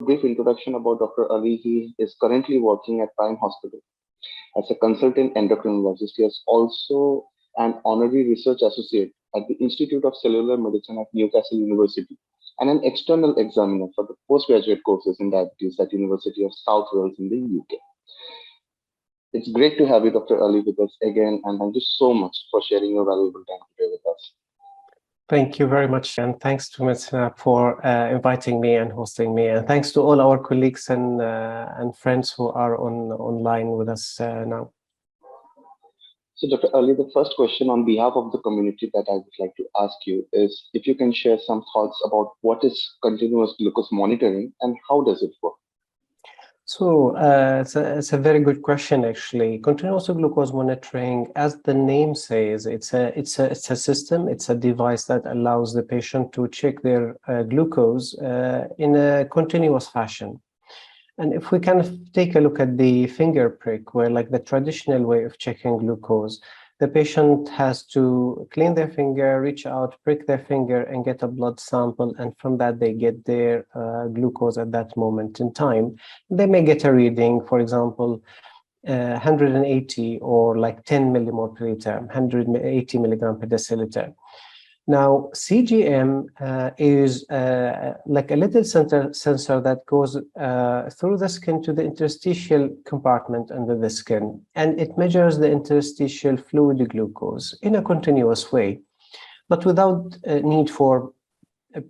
brief introduction about Dr. Ali, he is currently working at Prime Hospital as a consultant endocrinologist. He is also an honorary research associate at the Institute of Cellular Medicine at Newcastle University and an external examiner for the postgraduate courses in diabetes at University of South Wales in the UK. It's great to have you, Dr. Ali, with us again, and thank you so much for sharing your valuable time today with us. Thank you very much, and thanks to Metzna for inviting me and hosting me, and thanks to all our colleagues and friends who are online with us now. So, Dr. Ali, the first question on behalf of the community that I would like to ask you is if you can share some thoughts about what is continuous glucose monitoring and how does it work? So it's a very good question, actually. Continuous glucose monitoring, as the name says, it's a system, it's a device that allows the patient to check their glucose in a continuous fashion. And if we kind of take a look at the finger prick, where like the traditional way of checking glucose, the patient has to clean their finger, reach out, prick their finger, and get a blood sample. And from that, they get their glucose at that moment in time. They may get a reading, for example, 180 or like 10 millimole per liter, 180 milligram per deciliter. Now, CGM is like a little sensor that goes through the skin to the interstitial compartment under the skin, and it measures the interstitial fluid glucose in a continuous way, but without need for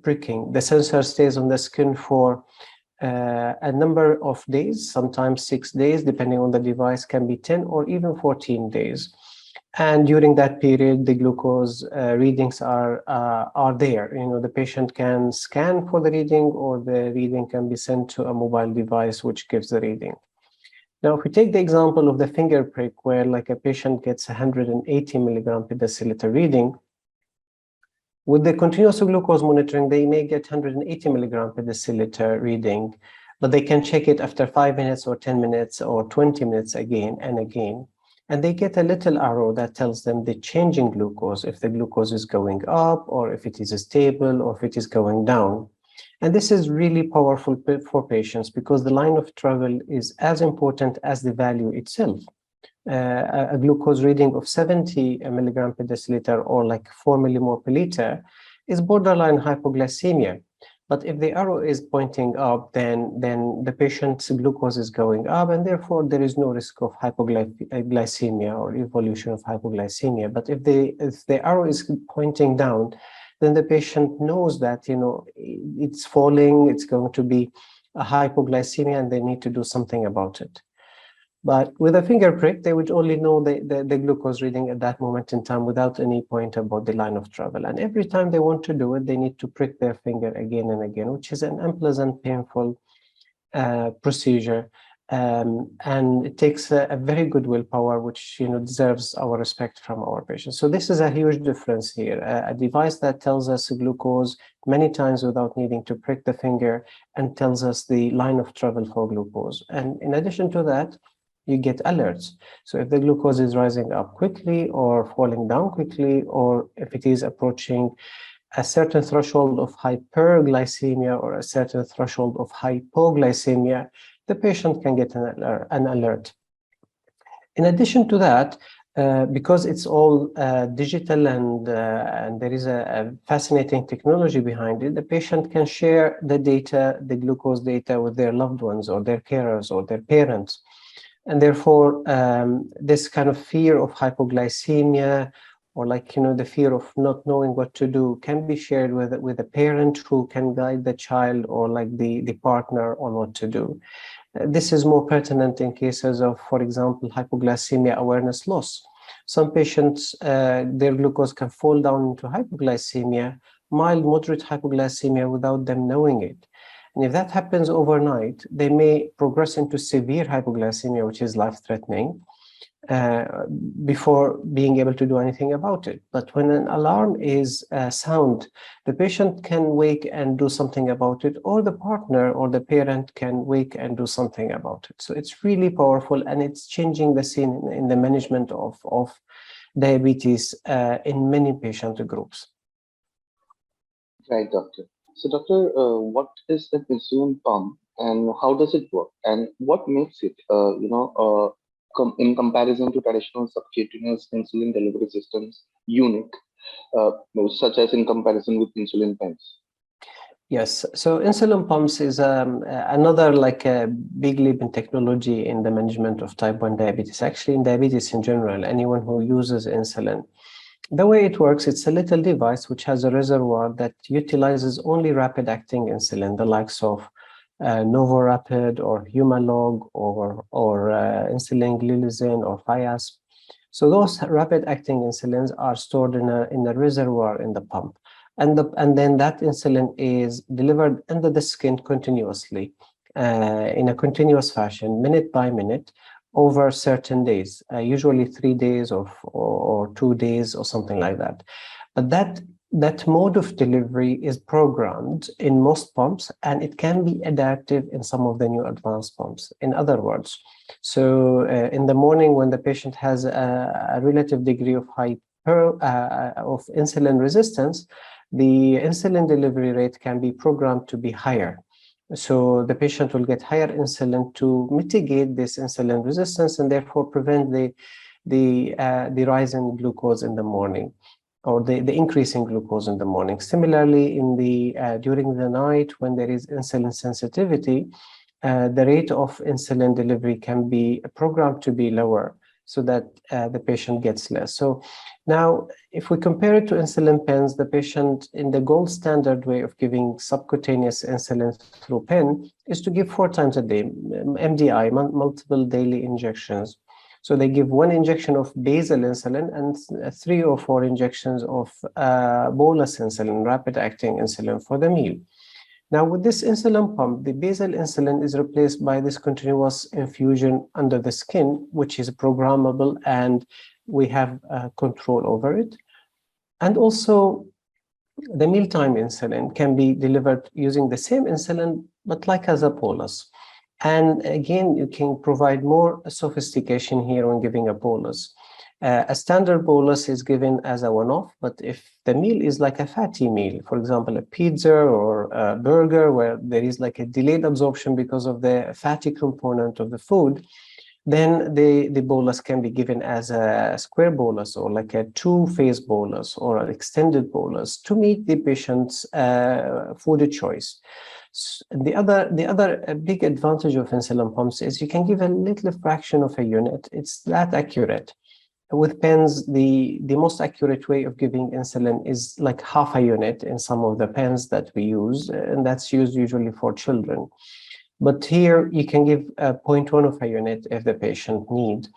pricking. The sensor stays on the skin for a number of days, sometimes 6 days, depending on the device, can be 10 or even 14 days. And during that period, the glucose readings are there. You know, the patient can scan for the reading, or the reading can be sent to a mobile device which gives the reading. Now, if we take the example of the finger prick, where like a patient gets 180 milligram per deciliter reading, with the continuous glucose monitoring, they may get 180 milligram per deciliter reading, but they can check it after 5 minutes or 10 minutes or 20 minutes again and again. And they get a little arrow that tells them the changing glucose, if the glucose is going up, or if it is stable, or if it is going down. And this is really powerful for patients because the line of travel is as important as the value itself. A glucose reading of 70 milligram per deciliter or like 4 millimole per liter is borderline hypoglycemia. But if the arrow is pointing up, then the patient's glucose is going up, and therefore there is no risk of hypoglycemia or evolution of hypoglycemia. But if the arrow is pointing down, then the patient knows that, you know, it's falling, it's going to be a hypoglycemia, and they need to do something about it. But with a finger prick, they would only know the glucose reading at that moment in time without any point about the line of travel. And every time they want to do it, they need to prick their finger again and again, which is an unpleasant, painful procedure. And it takes a very good willpower, which, you know, deserves our respect from our patients. So this is a huge difference here. A device that tells us glucose many times without needing to prick the finger and tells us the line of travel for glucose. And in addition to that, you get alerts. So if the glucose is rising up quickly or falling down quickly, or if it is approaching a certain threshold of hyperglycemia or a certain threshold of hypoglycemia, the patient can get an alert. In addition to that, because it's all digital and there is a fascinating technology behind it, the patient can share the data, the glucose data, with their loved ones or their carers or their parents. And therefore, this kind of fear of hypoglycemia, or like, you know, the fear of not knowing what to do, can be shared with a parent who can guide the child, or like the partner, on what to do. This is more pertinent in cases of, for example, hypoglycemia awareness loss. Some patients, their glucose can fall down into hypoglycemia, mild, moderate hypoglycemia, without them knowing it. And if that happens overnight, they may progress into severe hypoglycemia, which is life-threatening, before being able to do anything about it. But when an alarm is sound, the patient can wake and do something about it, or the partner or the parent can wake and do something about it. So it's really powerful, and it's changing the scene in the management of diabetes in many patient groups. Right, doctor. So, doctor, what is an insulin pump and how does it work, and what makes it, in comparison to traditional subcutaneous insulin delivery systems, unique, uh, such as in comparison with insulin pens? Yes, so insulin pumps is another like a big leap in technology in the management of type 1 diabetes, actually in diabetes in general, anyone who uses insulin. The way it works, it's a little device which has a reservoir that utilizes only rapid-acting insulin, the likes of Novorapid or Humalog or insulin glargine or Fiasp. So those rapid-acting insulins are stored in a reservoir in the pump, and then that insulin is delivered under the skin continuously, in a continuous fashion, minute by minute, over certain days, usually 3 days or 2 days or something like that. But that mode of delivery is programmed in most pumps, and it can be adaptive in some of the new advanced pumps. In other words, so in the morning when the patient has a relative degree of of insulin resistance, the insulin delivery rate can be programmed to be higher. So the patient will get higher insulin to mitigate this insulin resistance and therefore prevent the rise in glucose in the morning, or the increase in glucose in the morning. Similarly, during the night when there is insulin sensitivity, the rate of insulin delivery can be programmed to be lower so that the patient gets less. So now, if we compare it to insulin pens, the patient in the gold standard way of giving subcutaneous insulin through pen is to give 4 times a day, MDI, multiple daily injections. So they give 1 injection of basal insulin and 3 or 4 injections of bolus insulin, rapid-acting insulin for the meal. Now, with this insulin pump, the basal insulin is replaced by this continuous infusion under the skin, which is programmable, and we have control over it. And also, the mealtime insulin can be delivered using the same insulin, but like as a bolus. And again, you can provide more sophistication here when giving a bolus. A standard bolus is given as a one-off, but if the meal is like a fatty meal, for example, a pizza or a burger where there is like a delayed absorption because of the fatty component of the food, then the bolus can be given as a square bolus or like a two-phase bolus or an extended bolus to meet the patient's food choice. The other big advantage of insulin pumps is you can give a little fraction of a unit. It's that accurate. With pens, the most accurate way of giving insulin is like half a unit in some of the pens that we use, and that's used usually for children. But here you can give 0.1 of a unit if the patient needs.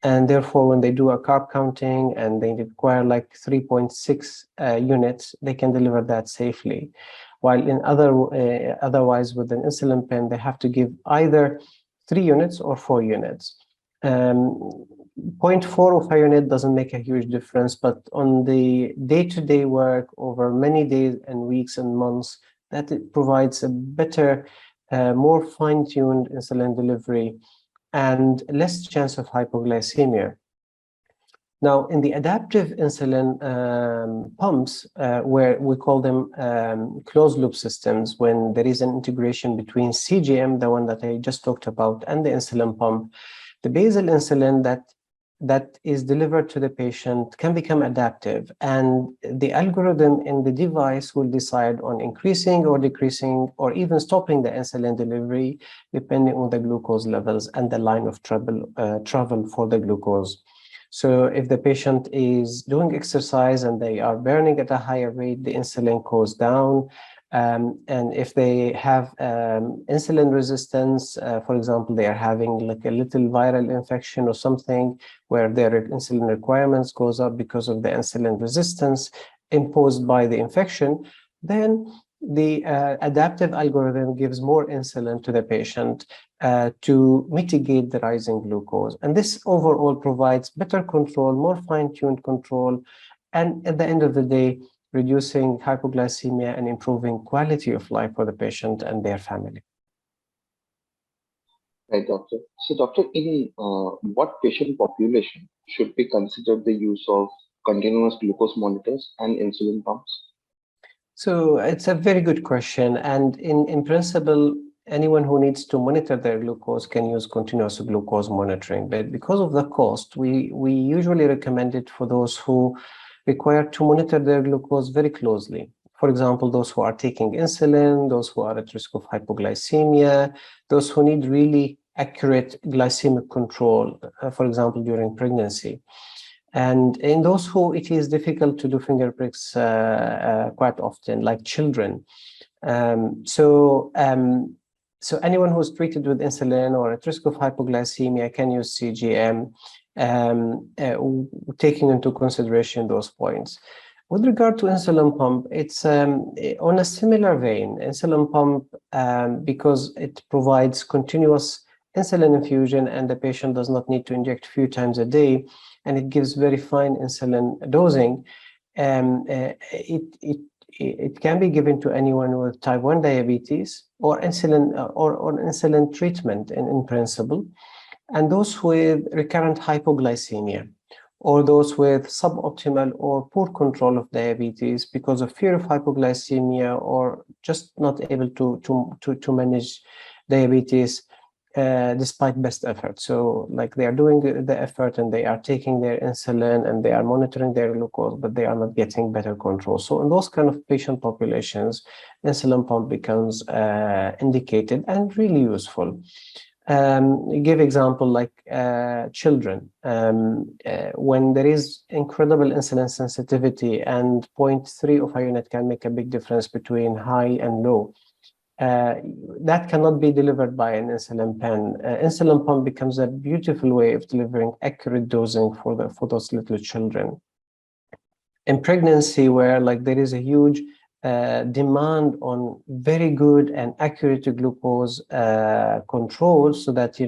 And therefore, when they do a carb counting and they require like 3.6 units, they can deliver that safely. While in otherwise with an insulin pen, they have to give either 3 units or 4 units. 0.4 of a unit doesn't make a huge difference, but on the day-to-day work over many days and weeks and months, that it provides a better, more fine-tuned insulin delivery and less chance of hypoglycemia. Now, in the adaptive insulin pumps, where we call them closed-loop systems, when there is an integration between CGM, the one that I just talked about, and the insulin pump, the basal insulin that is delivered to the patient can become adaptive, and the algorithm in the device will decide on increasing or decreasing or even stopping the insulin delivery depending on the glucose levels and the line of travel for the glucose. So if the patient is doing exercise and they are burning at a higher rate, the insulin goes down. And if they have insulin resistance, for example, they are having like a little viral infection or something where their insulin requirements goes up because of the insulin resistance imposed by the infection, then the adaptive algorithm gives more insulin to the patient to mitigate the rising glucose. And this overall provides better control, more fine-tuned control, and at the end of the day, reducing hypoglycemia and improving quality of life for the patient and their family. Right, doctor. So, doctor, in what patient population should we consider the use of continuous glucose monitors and insulin pumps? So it's a very good question. And in principle, anyone who needs to monitor their glucose can use continuous glucose monitoring. But because of the cost, we usually recommend it for those who require to monitor their glucose very closely. For example, those who are taking insulin, those who are at risk of hypoglycemia, those who need really accurate glycemic control, for example, during pregnancy. And in those who it is difficult to do finger pricks quite often, like children. So anyone who's treated with insulin or at risk of hypoglycemia can use CGM, taking into consideration those points. With regard to insulin pump, it's on a similar vein. Insulin pump, because it provides continuous insulin infusion and the patient does not need to inject a few times a day, and it gives very fine insulin dosing. It can be given to anyone with type 1 diabetes or insulin or insulin treatment in principle, and those with recurrent hypoglycemia, or those with suboptimal or poor control of diabetes because of fear of hypoglycemia or just not able to manage diabetes despite best effort. So like they are doing the effort and they are taking their insulin and they are monitoring their glucose, but they are not getting better control. So in those kind of patient populations, insulin pump becomes indicated and really useful. Give example like children. When there is incredible insulin sensitivity and 0.3 of a unit can make a big difference between high and low. That cannot be delivered by an insulin pen. Insulin pump becomes a beautiful way of delivering accurate dosing for those little children. In pregnancy, where like there is a huge demand on very good and accurate glucose control, so that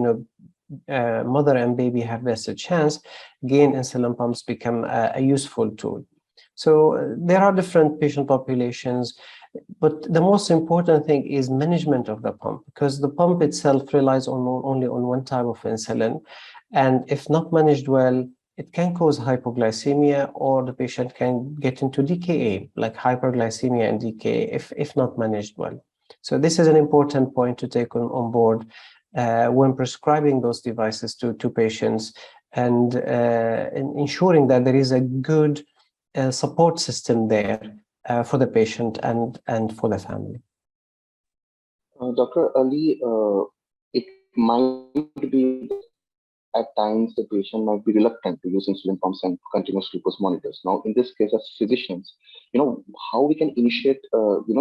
mother and baby have best a chance, again insulin pumps become a useful tool. So there are different patient populations, but the most important thing is management of the pump, because the pump itself relies only on one type of insulin, and if not managed well, it can cause hypoglycemia, or the patient can get into DKA, like hyperglycemia and DKA, if not managed well. So this is an important point to take on board when prescribing those devices to patients, and ensuring that there is a good support system there for the patient and for the family. Dr. Ali, it might be at times the patient might be reluctant to use insulin pumps and continuous glucose monitors. Now, in this case, as physicians, how we can initiate,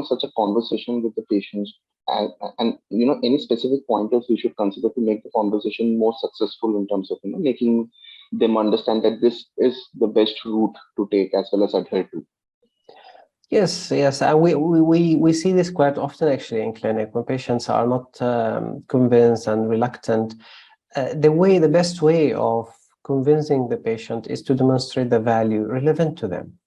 such a conversation with the patients, and any specific pointers we should consider to make the conversation more successful in terms of making them understand that this is the best route to take as well as adhere to. Yes, and we see this quite often actually in clinic when patients are not convinced and reluctant. The best way of convincing the patient is to demonstrate the value relevant to them.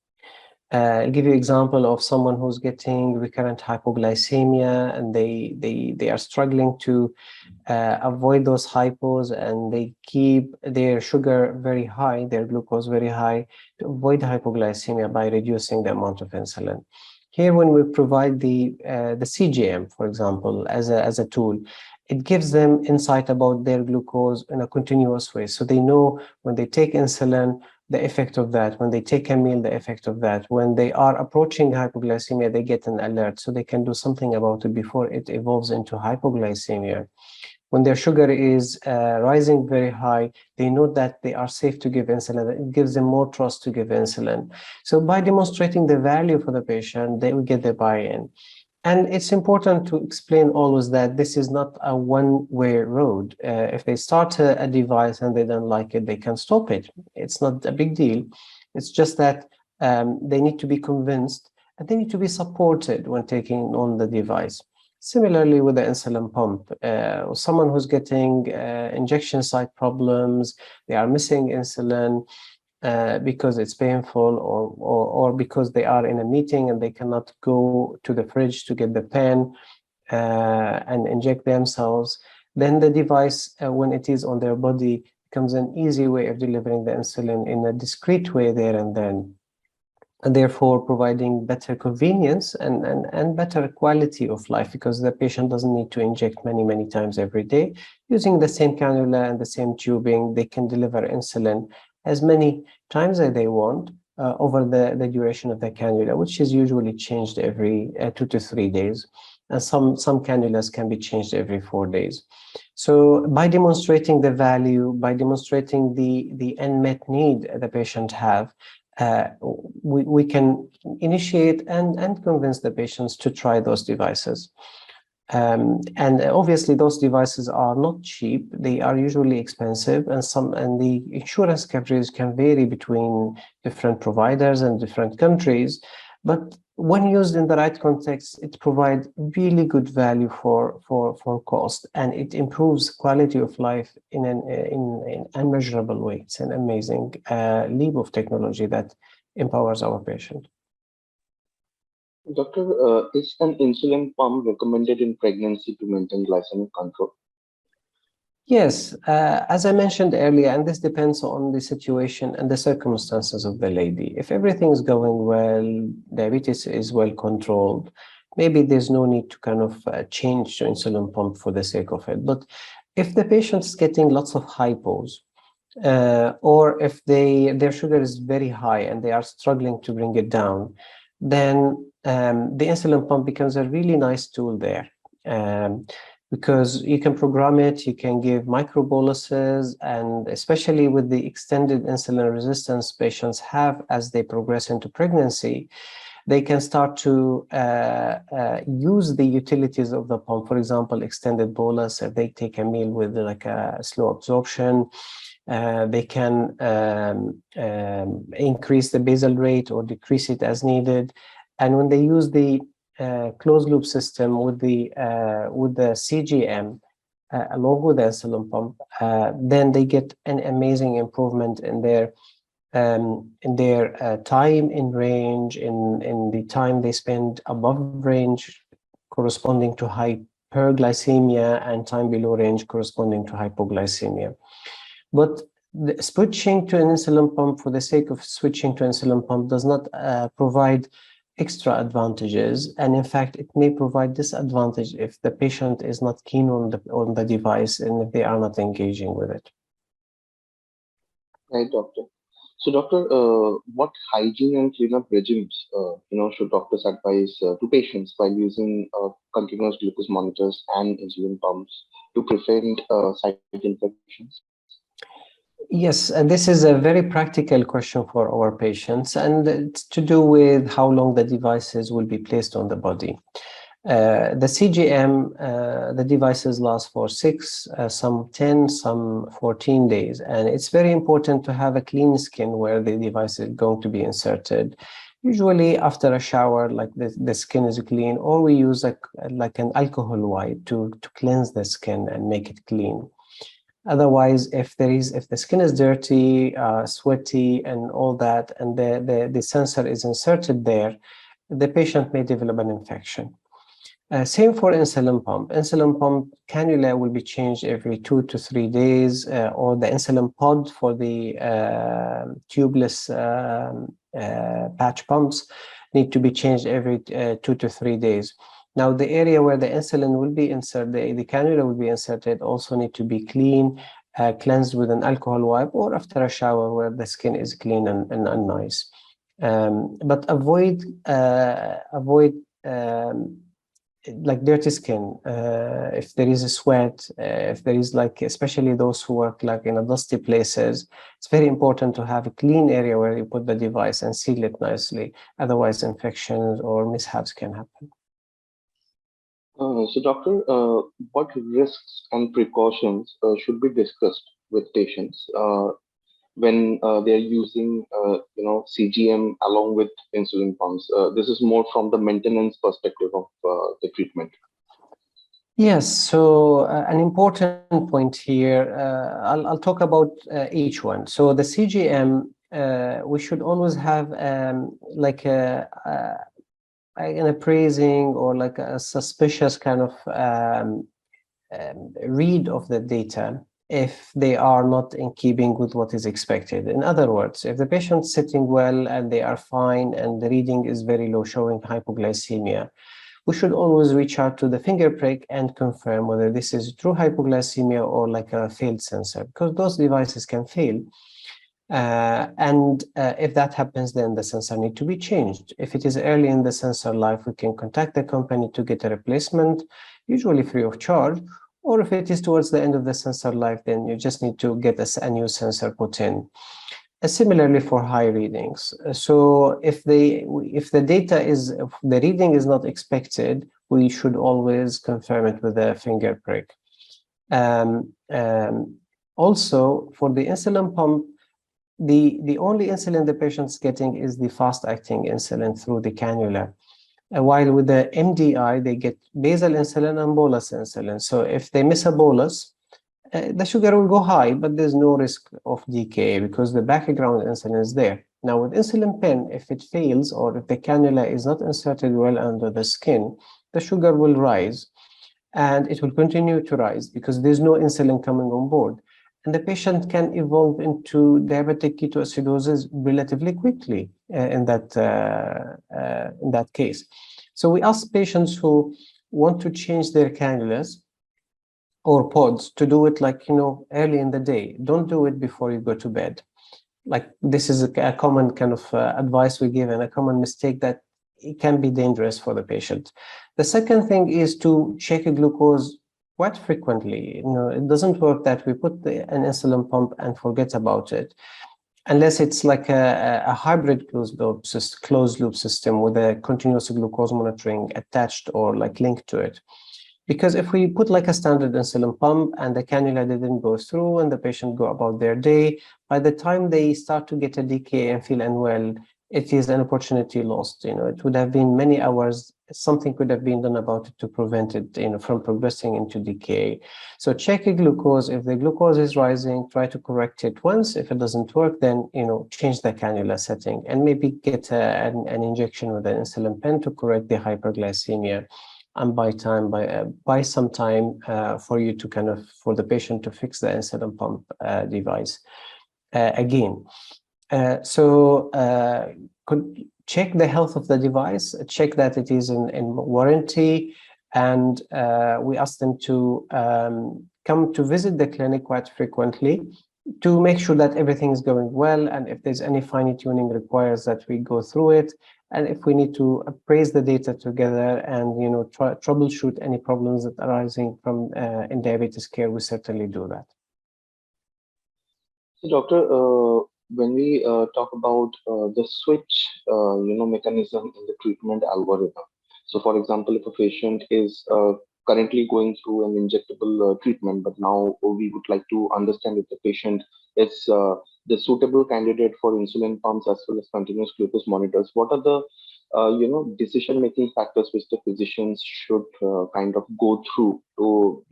I'll give you an example of someone who's getting recurrent hypoglycemia, and they are struggling to avoid those hypos, and they keep their sugar very high, their glucose very high, to avoid hypoglycemia by reducing the amount of insulin. Here, when we provide the CGM, for example, as a tool, it gives them insight about their glucose in a continuous way. So they know when they take insulin, the effect of that, when they take a meal, the effect of that, when they are approaching hypoglycemia, they get an alert, so they can do something about it before it evolves into hypoglycemia. When their sugar is rising very high, they know that they are safe to give insulin. It gives them more trust to give insulin. So by demonstrating the value for the patient, they will get the buy-in. And it's important to explain always that this is not a one-way road. If they start a device and they don't like it, they can stop it. It's not a big deal. It's just that they need to be convinced and they need to be supported when taking on the device. Similarly with the insulin pump, someone who's getting injection site problems, they are missing insulin, because it's painful, or because they are in a meeting and they cannot go to the fridge to get the pen and inject themselves, then the device, when it is on their body, becomes an easy way of delivering the insulin in a discreet way there and then. and therefore providing better convenience and better quality of life, because the patient doesn't need to inject many times every day. Using the same cannula and the same tubing, they can deliver insulin as many times as they want over the duration of the cannula, which is usually changed every 2 to 3 days. And some cannulas can be changed every 4 days. So by demonstrating the value, by demonstrating the unmet need the patient have, we can initiate and convince the patients to try those devices. And obviously those devices are not cheap. They are usually expensive, and the insurance coverage can vary between different providers and different countries. But when used in the right context, it provides really good value for cost, and it improves quality of life in an unmeasurable way. It's an amazing leap of technology that empowers our patient. Doctor, is an insulin pump recommended in pregnancy to maintain glycemic control? Yes, as I mentioned earlier, and this depends on the situation and the circumstances of the lady. If everything is going well, diabetes is well controlled, maybe there's no need to kind of change to insulin pump for the sake of it. But if the patient is getting lots of hypos, or if their sugar is very high and they are struggling to bring it down, then the insulin pump becomes a really nice tool there. Because you can program it, you can give microboluses, and especially with the extended insulin resistance patients have as they progress into pregnancy, they can start to use the utilities of the pump. For example, extended bolus, if they take a meal with like a slow absorption, they can increase the basal rate or decrease it as needed. And when they use the closed loop system with the CGM along with the insulin pump, then they get an amazing improvement in their time in range, in the time they spend above range, corresponding to hyperglycemia, and time below range corresponding to hypoglycemia. But switching to an insulin pump for the sake of switching to insulin pump does not provide extra advantages, and in fact it may provide disadvantage if the patient is not keen on the device and if they are not engaging with it. Right, doctor. So, doctor, what hygiene and cleanup regimes, should doctors advise to patients while using continuous glucose monitors and insulin pumps to prevent side infections? Yes, and this is a very practical question for our patients, and it's to do with how long the devices will be placed on the body. The CGM, the devices last for 6, some 10, some 14 days. And it's very important to have a clean skin where the device is going to be inserted. Usually after a shower, like the skin is clean, or we use like an alcohol wipe to cleanse the skin and make it clean. Otherwise, if the skin is dirty, sweaty and all that, and the sensor is inserted there, the patient may develop an infection. Same for insulin pump. Insulin pump cannula will be changed every 2 to 3 days, or the insulin pod for the tubeless patch pumps need to be changed every 2 to 3 days. Now, the area where the insulin will be inserted, the cannula will be inserted, also need to be clean, cleansed with an alcohol wipe, or after a shower where the skin is clean and nice. But avoid like dirty skin. If there is a sweat, if there is like, especially those who work like in a dusty places, it's very important to have a clean area where you put the device and seal it nicely. Otherwise, infections or mishaps can happen. So, doctor, what risks and precautions should be discussed with patients when they're using, CGM along with insulin pumps? This is more from the maintenance perspective of the treatment. Yes, so an important point here, I'll talk about each one. So the CGM, we should always have like an appraising or like a suspicious kind of read of the data if they are not in keeping with what is expected. In other words, if the patient's sitting well and they are fine and the reading is very low, showing hypoglycemia, we should always reach out to the finger prick and confirm whether this is true hypoglycemia or like a failed sensor, because those devices can fail. If that happens, then the sensor need to be changed. If it is early in the sensor life, we can contact the company to get a replacement, usually free of charge. Or if it is towards the end of the sensor life, then you just need to get a new sensor put in. Similarly for high readings. So if the data is, if the reading is not expected, we should always confirm it with a finger prick. Also, for the insulin pump, the only insulin the patient's getting is the fast-acting insulin through the cannula. While with the MDI, they get basal insulin and bolus insulin. So if they miss a bolus, the sugar will go high, but there's no risk of decay because the background insulin is there. Now with insulin pen, if it fails or if the cannula is not inserted well under the skin, the sugar will rise and it will continue to rise because there's no insulin coming on board. And the patient can evolve into diabetic ketoacidosis relatively quickly in that case. So we ask patients who want to change their cannulas or pods to do it like, early in the day. Don't do it before you go to bed. Like this is a common kind of advice we give and a common mistake that it can be dangerous for the patient. The second thing is to check a glucose quite frequently. It doesn't work that we put an insulin pump and forget about it, unless it's like a hybrid closed loop system with a continuous glucose monitoring attached or like linked to it. Because if we put like a standard insulin pump and the cannula didn't go through and the patient go about their day, by the time they start to get a decay and feel unwell, it is an opportunity lost. It would have been many hours. Something could have been done about it to prevent it, from progressing into decay. So check your glucose. If the glucose is rising, try to correct it once. If it doesn't work, then, change the cannula setting and maybe get an injection with an insulin pen to correct the hyperglycemia. And buy some time for you to for the patient to fix the insulin pump device again. Could check the health of the device, check that it is in warranty, and we ask them to come to visit the clinic quite frequently to make sure that everything is going well, and if there's any fine tuning requires that we go through it, and if we need to appraise the data together and troubleshoot any problems that are arising from in diabetes care, we certainly do that. So, doctor, when we talk about the switch, mechanism in the treatment algorithm. So, for example, if a patient is currently going through an injectable treatment, but now we would like to understand if the patient is the suitable candidate for insulin pumps as well as continuous glucose monitors. What are the decision-making factors which the physicians should kind of go through to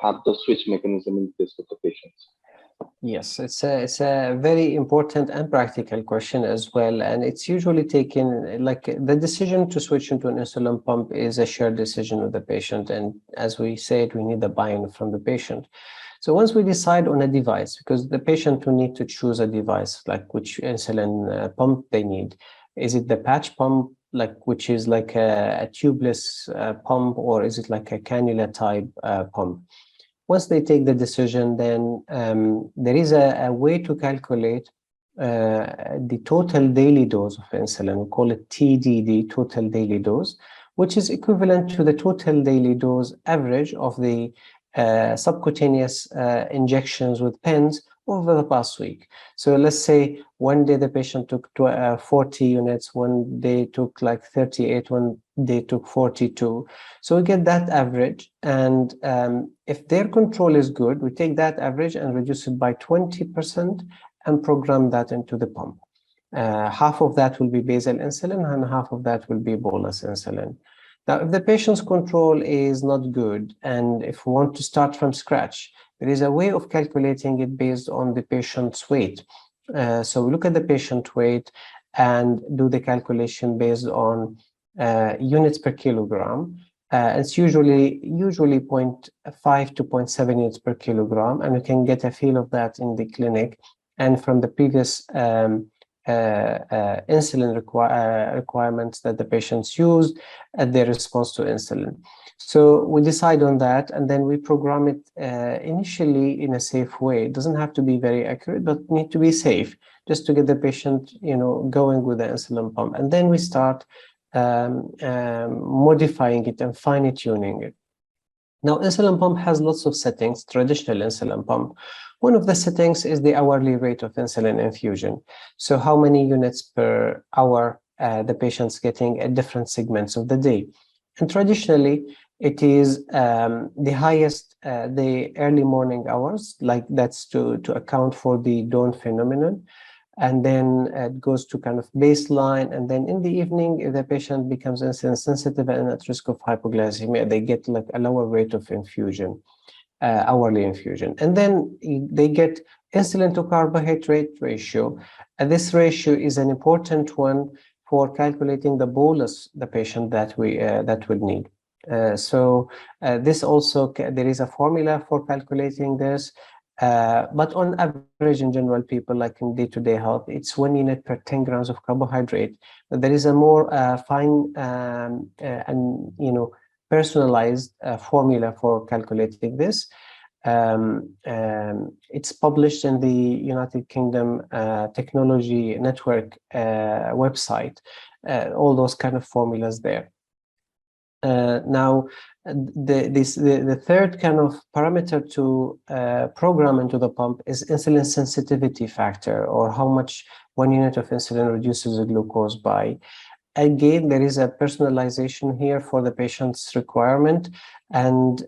have the switch mechanism in place with the patients? Yes, it's a very important and practical question as well, and it's usually taken like the decision to switch into an insulin pump is a shared decision with the patient, and as we said, we need the buy-in from the patient. So once we decide on a device, because the patient will need to choose a device, like which insulin pump they need. Is it the patch pump, like which is like a tubeless pump, or is it like a cannula type pump? Once they take the decision, then there is a way to calculate the total daily dose of insulin. We call it TDD, total daily dose, which is equivalent to the total daily dose average of the subcutaneous injections with pens over the past week. So let's say one day the patient took 40 units, one day took like 38, one day took 42. So we get that average, and if their control is good, we take that average and reduce it by 20% and program that into the pump. Half of that will be basal insulin and half of that will be bolus insulin. Now, if the patient's control is not good, and if we want to start from scratch, there is a way of calculating it based on the patient's weight. So we look at the patient weight and do the calculation based on units per kilogram. It's usually 0.5 to zero point 0.7 units per kilogram, and you can get a feel of that in the clinic and from the previous insulin requirements that the patients used and their response to insulin. So we decide on that, and then we program it initially in a safe way. It doesn't have to be very accurate, but need to be safe, just to get the patient, going with the insulin pump. And then we start modifying it and fine-tuning it. Now, insulin pump has lots of settings, traditional insulin pump. One of the settings is the hourly rate of insulin infusion. So how many units per hour the patient's getting at different segments of the day. And traditionally, it is the highest, the early morning hours, like that's to account for the dawn phenomenon. And then it goes to kind of baseline. And then in the evening, if the patient becomes insulin sensitive and at risk of hypoglycemia, they get like a lower rate of infusion, hourly infusion. And then they get insulin to carbohydrate ratio. And this ratio is an important one for calculating the bolus the patient that would need. This also, there is a formula for calculating this. But on average, in general, people like in day-to-day health, it's 1 unit per 10 grams of carbohydrate. But there is a more fine and personalized formula for calculating this. It's published in the United Kingdom Technology Network website. All those kind of formulas there. Now, the third kind of parameter to program into the pump is insulin sensitivity factor, or how much 1 unit of insulin reduces the glucose by. Again, there is a personalization here for the patient's requirement, and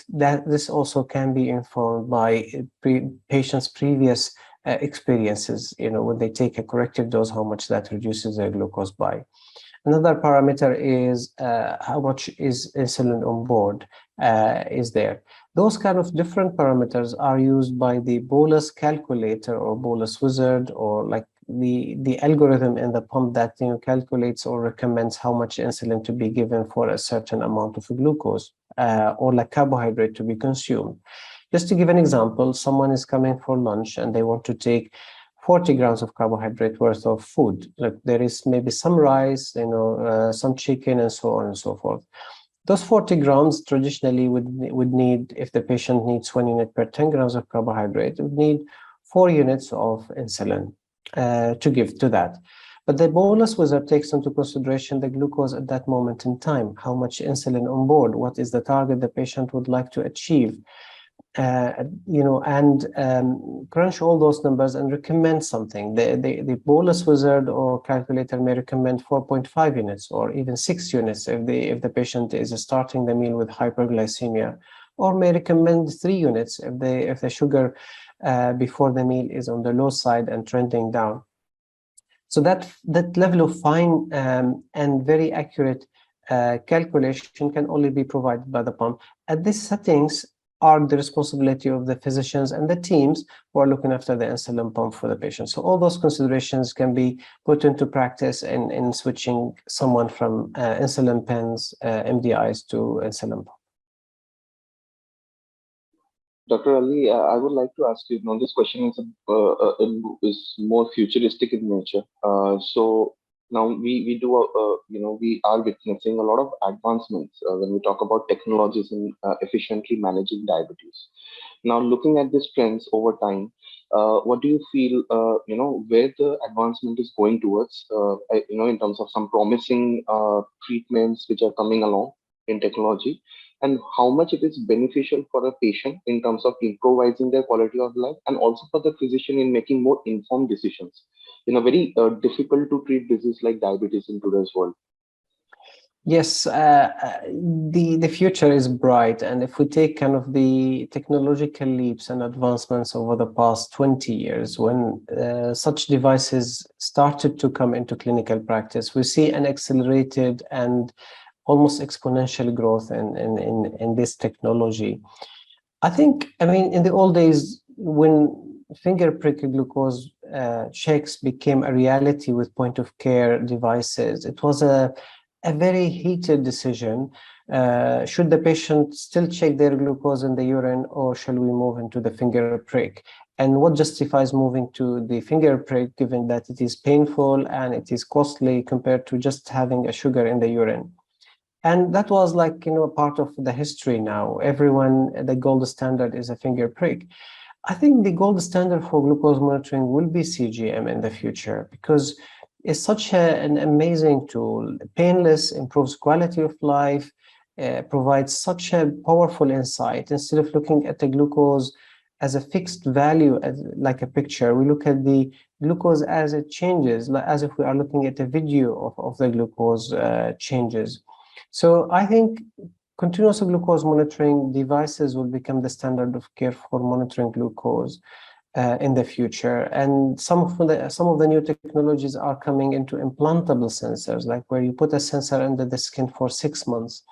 this also can be informed by patient's previous experiences. When they take a corrective dose, how much that reduces their glucose by. Another parameter is how much is insulin on board is there. Those kind of different parameters are used by the bolus calculator or bolus wizard, or like the algorithm in the pump that calculates or recommends how much insulin to be given for a certain amount of glucose or like carbohydrate to be consumed. Just to give an example, someone is coming for lunch and they want to take 40 grams of carbohydrate worth of food. Like there is maybe some rice, some chicken, and so on and so forth. Those 40 grams traditionally would need, if the patient needs 1 unit per 10 grams of carbohydrate, would need 4 units of insulin to give to that. But the bolus wizard takes into consideration the glucose at that moment in time, how much insulin on board, what is the target the patient would like to achieve. Crunch all those numbers and recommend something. The bolus wizard or calculator may recommend 4.5 units or even 6 units if the patient is starting the meal with hyperglycemia, or may recommend 3 units if the sugar before the meal is on the low side and trending down. So that level of fine and very accurate calculation can only be provided by the pump. At these settings are the responsibility of the physicians and the teams who are looking after the insulin pump for the patient. So all those considerations can be put into practice in switching someone from insulin pens, MDIs to insulin pump. Dr. Ali, I would like to ask you, this question is more futuristic in nature. So now we are witnessing a lot of advancements when we talk about technologies in efficiently managing diabetes. Now, looking at these trends over time, what do you feel, where the advancement is going towards, in terms of some promising treatments which are coming along in technology, and how much it is beneficial for a patient in terms of improvising their quality of life, and also for the physician in making more informed decisions in a very difficult to treat disease like diabetes in today's world? Yes, the future is bright, and if we take kind of the technological leaps and advancements over the past 20 years, when such devices started to come into clinical practice, we see an accelerated and almost exponential growth in this technology. I mean, in the old days, when finger prick glucose checks became a reality with point of care devices, it was a a very heated decision. Should the patient still check their glucose in the urine, or shall we move into the finger prick? And what justifies moving to the finger prick, given that it is painful and it is costly compared to just having a sugar in the urine? And that was like, a part of the history now. Everyone, the gold standard is a finger prick. I think the gold standard for glucose monitoring will be CGM in the future, because it's such an amazing tool, painless, improves quality of life, provides such a powerful insight. Instead of looking at the glucose as a fixed value, like a picture, we look at the glucose as it changes, as if we are looking at a video of the glucose changes. So I think continuous glucose monitoring devices will become the standard of care for monitoring glucose in the future. And some of the new technologies are coming into implantable sensors, like where you put a sensor under the skin for 6 months,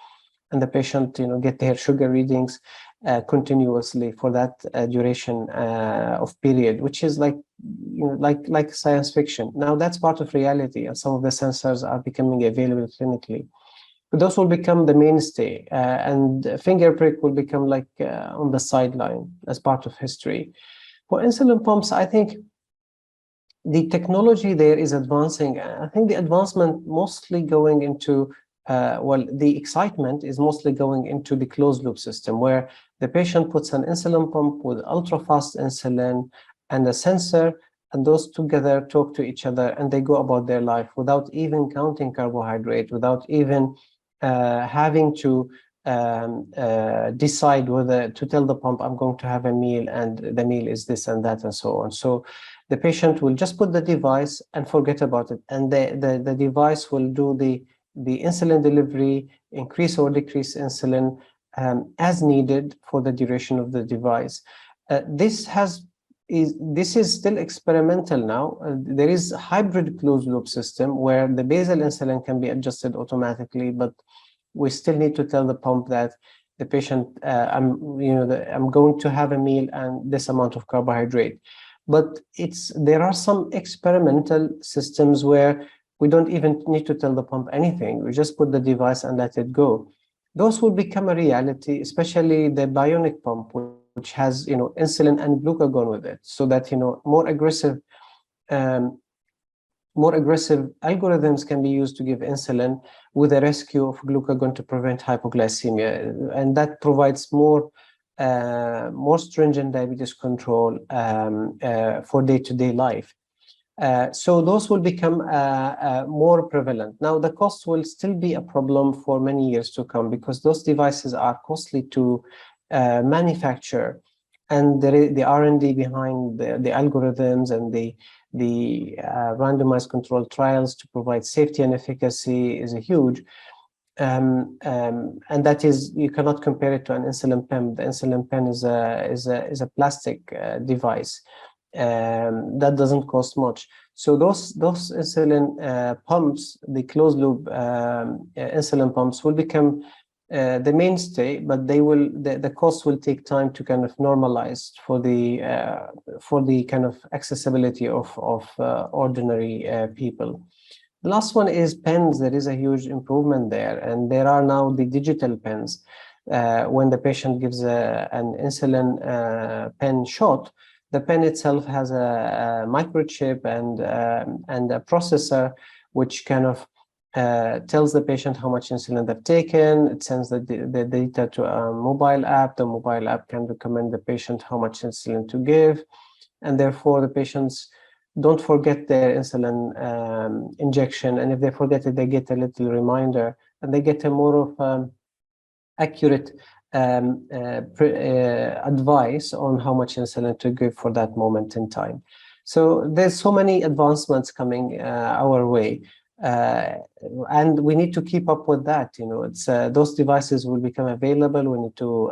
and the patient, get their sugar readings continuously for that duration of period, which is like, like science fiction. Now that's part of reality, and some of the sensors are becoming available clinically. Those will become the mainstay, and finger prick will become like on the sideline as part of history. For insulin pumps, I think the technology there is advancing. I think the advancement mostly going into, the excitement is mostly going into the closed loop system, where the patient puts an insulin pump with ultra-fast insulin and a sensor, and those together talk to each other, and they go about their life without even counting carbohydrate, without even having to decide whether to tell the pump, I'm going to have a meal, and the meal is this and that and so on. So the patient will just put the device and forget about it, and the device will do the insulin delivery, increase or decrease insulin as needed for the duration of the device. This is still experimental now. There is a hybrid closed loop system where the basal insulin can be adjusted automatically, but we still need to tell the pump that the patient, I'm going to have a meal and this amount of carbohydrate. But there are some experimental systems where we don't even need to tell the pump anything. We just put the device and let it go. Those will become a reality, especially the bionic pump, which has, insulin and glucagon with it, so that, more aggressive algorithms can be used to give insulin with a rescue of glucagon to prevent hypoglycemia, and that provides more stringent diabetes control for day-to-day life. So those will become more prevalent. Now, the cost will still be a problem for many years to come, because those devices are costly to manufacture, and the R&D behind the algorithms and the randomized controlled trials to provide safety and efficacy is huge. And that is, you cannot compare it to an insulin pen. The insulin pen is a plastic device that doesn't cost much. So those insulin pumps, the closed loop insulin pumps, will become the mainstay, but the cost will take time to kind of normalize for the kind of accessibility of ordinary people. The last one is pens. There is a huge improvement there, and there are now the digital pens. When the patient gives an insulin pen shot, the pen itself has a microchip and a processor, which kind of tells the patient how much insulin they've taken. It sends the data to a mobile app. The mobile app can recommend the patient how much insulin to give, and therefore the patients don't forget their insulin injection. And if they forget it, they get a little reminder, and they get a more of accurate advice on how much insulin to give for that moment in time. So there's so many advancements coming our way. And we need to keep up with that. It's those devices will become available. We need to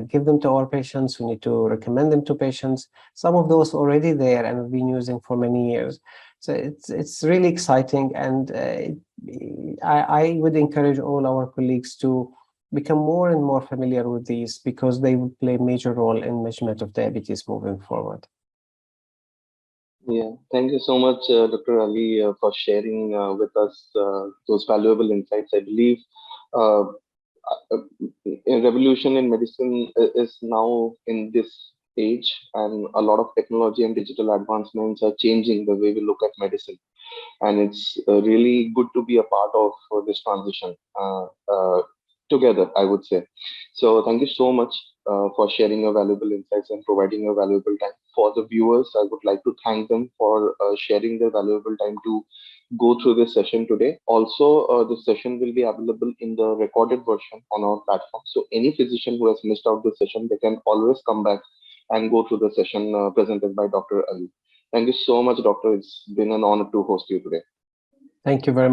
give them to our patients. We need to recommend them to patients. Some of those already there and have been using for many years. So it's really exciting, and I would encourage all our colleagues to become more and more familiar with these, because they will play a major role in measurement of diabetes moving forward. Yeah, thank you so much, Dr. Ali, for sharing with us those valuable insights. I believe uh, a revolution in medicine is now in this age, and a lot of technology and digital advancements are changing the way we look at medicine, and it's really good to be a part of this transition together, I would say. So thank you so much for sharing your valuable insights and providing your valuable time. For the viewers, I would like to thank them for sharing their valuable time to go through this session today. Also, this session will be available in the recorded version on our platform. So any physician who has missed out this session, they can always come back and go through the session presented by Dr. Ali. Thank you so much, Doctor. It's been an honor to host you today. Thank you very much.